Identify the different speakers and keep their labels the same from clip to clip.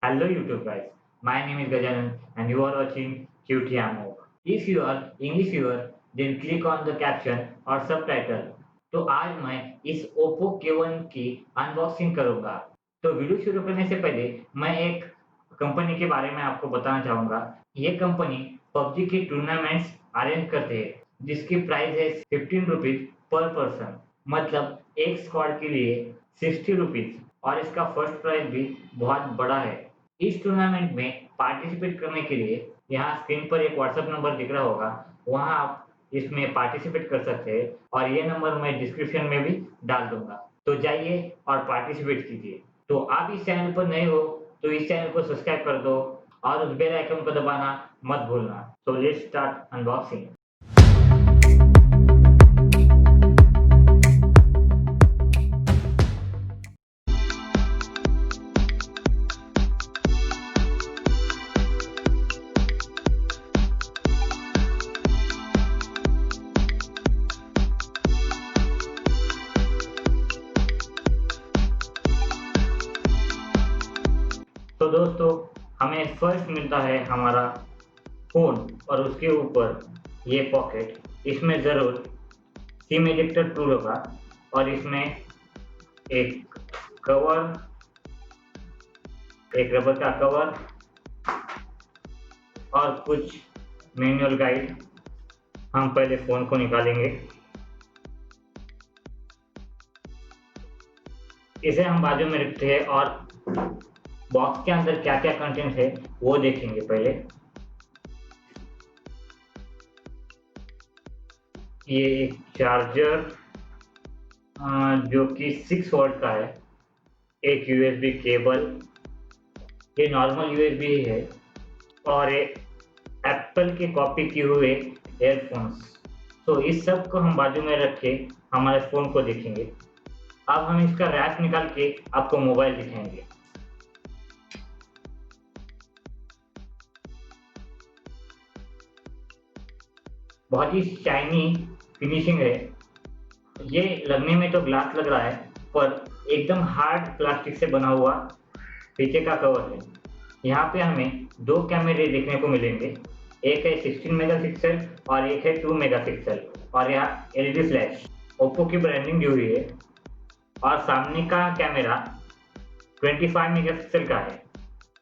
Speaker 1: Hello YouTube guys, my name is Gajanan and you are watching QTMO. If you are English viewer, then click on the caption or subtitle. तो आज मैं इस Oppo K1 की unboxing करूंगा। तो video शुरू करने से पहले मैं एक कंपनी के बारे में आपको बताना चाहूंगा। ये कंपनी पबजी की टूर्नामेंट्स अरेंज करते हैं जिसकी प्राइस है 15 रुपीज पर पर्सन, मतलब एक स्क्वाड के लिए 60 रुपीज और इसका फर्स्ट प्राइज भी बहुत बड़ा है। इस टूर्नामेंट में पार्टिसिपेट करने के लिए यहाँ स्क्रीन पर एक व्हाट्सएप नंबर दिख रहा होगा, वहाँ आप इसमें पार्टिसिपेट कर सकते हैं और ये नंबर मैं डिस्क्रिप्शन में भी डाल दूंगा। तो जाइए और पार्टिसिपेट कीजिए। तो आप इस चैनल पर नए हो तो इस चैनल को सब्सक्राइब कर दो और उस बेल आइकन को दबाना मत भूलना। तो लेट्स स्टार्ट अनबॉक्सिंग। तो दोस्तों, हमें फर्स्ट मिलता है हमारा फ़ोन और उसके ऊपर ये पॉकेट। इसमें ज़रूर सिम इजेक्टर टूल होगा और इसमें एक कवर, एक रबर का कवर और कुछ मैनुअल गाइड। हम पहले फ़ोन को निकालेंगे, इसे हम बाजू में रखते हैं और बॉक्स के अंदर क्या क्या कंटेंट है वो देखेंगे। पहले ये एक चार्जर जो कि 6 वोल्ट का है, एक यूएसबी केबल, ये नॉर्मल यूएसबी है और एक एप्पल की कॉपी किए हुए एयरफोन्स। तो इस सब को हम बाजू में रख के हमारे फ़ोन को देखेंगे। अब हम इसका रैप निकाल के आपको मोबाइल दिखाएंगे। बहुत ही शाइनी फिनिशिंग है। ये लगने में तो ग्लास लग रहा है पर एकदम हार्ड प्लास्टिक से बना हुआ पीछे का कवर है। यहाँ पे हमें दो कैमरे देखने को मिलेंगे, एक है 16 मेगापिक्सल और एक है 2 मेगापिक्सल और यहाँ एलईडी फ्लैश ओप्पो की ब्रांडिंग दी हुई है। और सामने का कैमरा 25 मेगापिक्सल का है।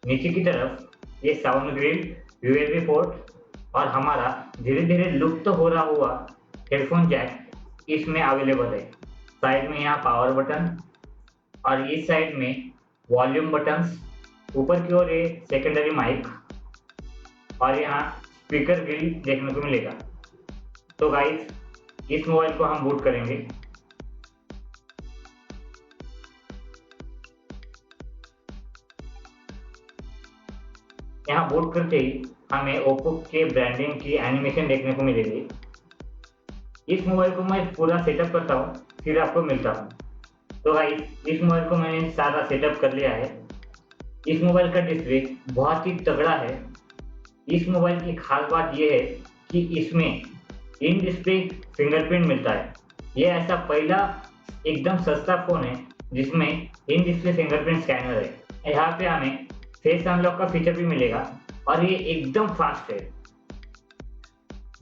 Speaker 1: नीचे की तरफ ये साउंड ग्रिल, यूएसबी पोर्ट और हमारा धीरे धीरे लुप्त तो हो रहा हुआ हेडफोन जैक इसमें अवेलेबल है। साइड में यहाँ पावर बटन और इस साइड में वॉल्यूम बटन्स, ऊपर की ओर ये सेकेंडरी माइक और यहाँ स्पीकर ग्रिल देखने को मिलेगा। तो गाइस, इस मोबाइल को हम बूट करेंगे। यहाँ बूट करते ही हमें ओप्पो के ब्रांडिंग की एनिमेशन देखने को मिलेगी। इस मोबाइल को मैं पूरा सेटअप करता हूँ, फिर आपको मिलता हूँ। तो गाइस, इस मोबाइल को मैंने सारा सेटअप कर लिया है। इस मोबाइल का डिस्प्ले बहुत ही तगड़ा है। इस मोबाइल की खास बात यह है कि इसमें इन डिस्प्ले फिंगरप्रिंट मिलता है। यह ऐसा पहला एकदम सस्ता फ़ोन है जिसमें इन डिस्प्ले फिंगरप्रिंट स्कैनर है। यहाँ पे हमें फेस अनलॉक का फीचर भी मिलेगा और ये एकदम फास्ट है।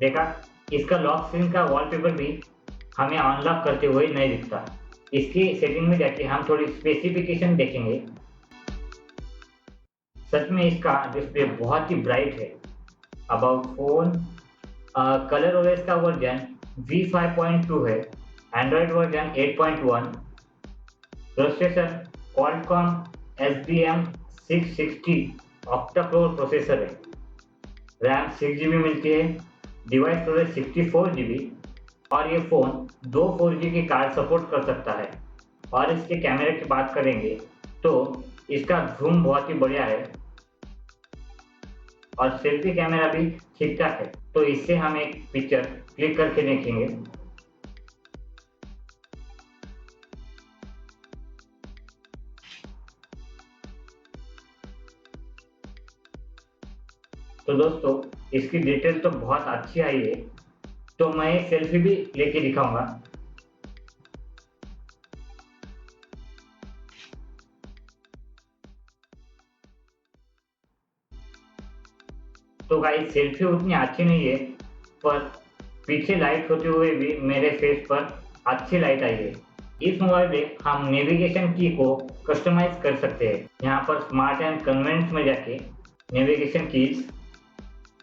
Speaker 1: देखा, इसका लॉक स्क्रीन का वॉलपेपर भी हमें अनलॉक करते हुए नहीं दिखता। इसकी सेटिंग में जाके हम थोड़ी स्पेसिफिकेशन देखेंगे। सच में इसका डिस्प्ले बहुत ही ब्राइट है। अबाउट फोन, कलर ओएस का वर्जन V5.2 है, Android version 8.1, processor Qualcomm SBM 660 octa core processor है, रैम 6 GB मिलती है, डिवाइस स्टोरेज 64 GB और ये फ़ोन दो 4G की कार्ड सपोर्ट कर सकता है। और इसके कैमरे की बात करेंगे तो इसका जूम बहुत ही बढ़िया है और सेल्फी कैमरा भी ठीक ठाक है। तो इससे हम एक पिक्चर क्लिक करके देखेंगे। तो दोस्तों, इसकी डिटेल तो बहुत अच्छी आई है, तो मैं एक सेल्फी भी लेके दिखाऊंगा। तो गाइस सेल्फी उतनी अच्छी नहीं है, पर पीछे लाइट होते हुए भी मेरे फेस पर अच्छी लाइट आई है। इस मोबाइल में हम नेविगेशन की को कस्टमाइज कर सकते हैं। यहाँ पर स्मार्ट एंड कन्वीनियंस में जाके नेविगेशन कीज,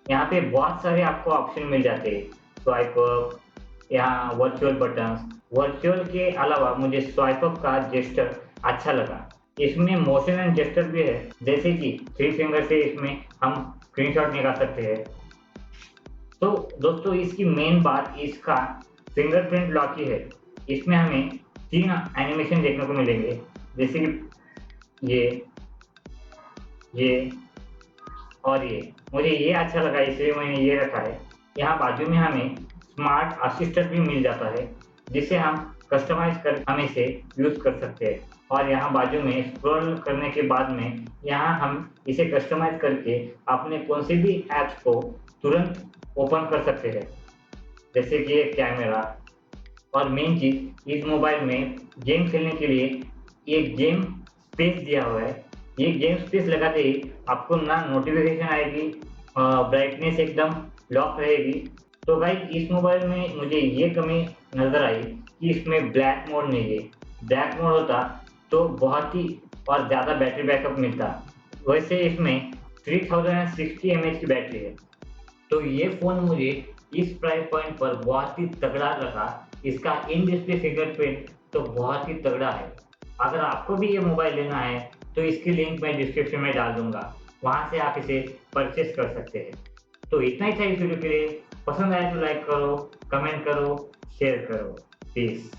Speaker 1: यहाँ पे बहुत सारे आपको ऑप्शन मिल जाते हैं। स्वाइप अप, यहाँ वर्चुअल बटन्स, वर्चुअल के अलावा मुझे स्वाइप अप का जेस्चर अच्छा लगा। इसमें मोशन एंड जेस्चर भी है, जैसे कि 3 फिंगर से इसमें हम स्क्रीनशॉट निकाल सकते हैं। तो दोस्तों इसकी मेन बात इसका फिंगरप्रिंट लॉक ही है। इसमें हमें 3 एनिमेशन देखने को मिलेंगे, जैसे कि ये और ये। मुझे ये अच्छा लगा इसलिए मैंने ये रखा है। यहाँ बाजू में हमें स्मार्ट असिस्टेंट भी मिल जाता है, जिसे हम कस्टमाइज कर हम इसे यूज कर सकते हैं। और यहाँ बाजू में स्क्रॉल करने के बाद में यहाँ हम इसे कस्टमाइज करके अपने कौन से भी ऐप्स को तुरंत ओपन कर सकते हैं, जैसे कि एक कैमरा। और मेन चीज, इस मोबाइल में गेम खेलने के लिए एक गेम स्पेस दिया हुआ है। ये गेम स्पेस लगाते ही आपको ना नोटिफिकेशन आएगी, ब्राइटनेस एकदम लॉक रहेगी। तो भाई इस मोबाइल में मुझे ये कमी नज़र आई कि इसमें ब्लैक मोड नहीं है। ब्लैक मोड होता तो बहुत ही और ज़्यादा बैटरी बैकअप मिलता। वैसे इसमें 3060 mAh की बैटरी है। तो ये फ़ोन मुझे इस प्राइस पॉइंट पर बहुत ही तगड़ा लगा। इसका इन डिस्प्ले फिंगरप्रिंट तो बहुत ही तगड़ा है। अगर आपको भी ये मोबाइल लेना है तो इसकी लिंक मैं डिस्क्रिप्शन में डाल दूंगा, वहां से आप इसे परचेस कर सकते हैं। तो इतना ही था इस वीडियो के लिए। पसंद आए तो लाइक करो, कमेंट करो, शेयर करो। पीस।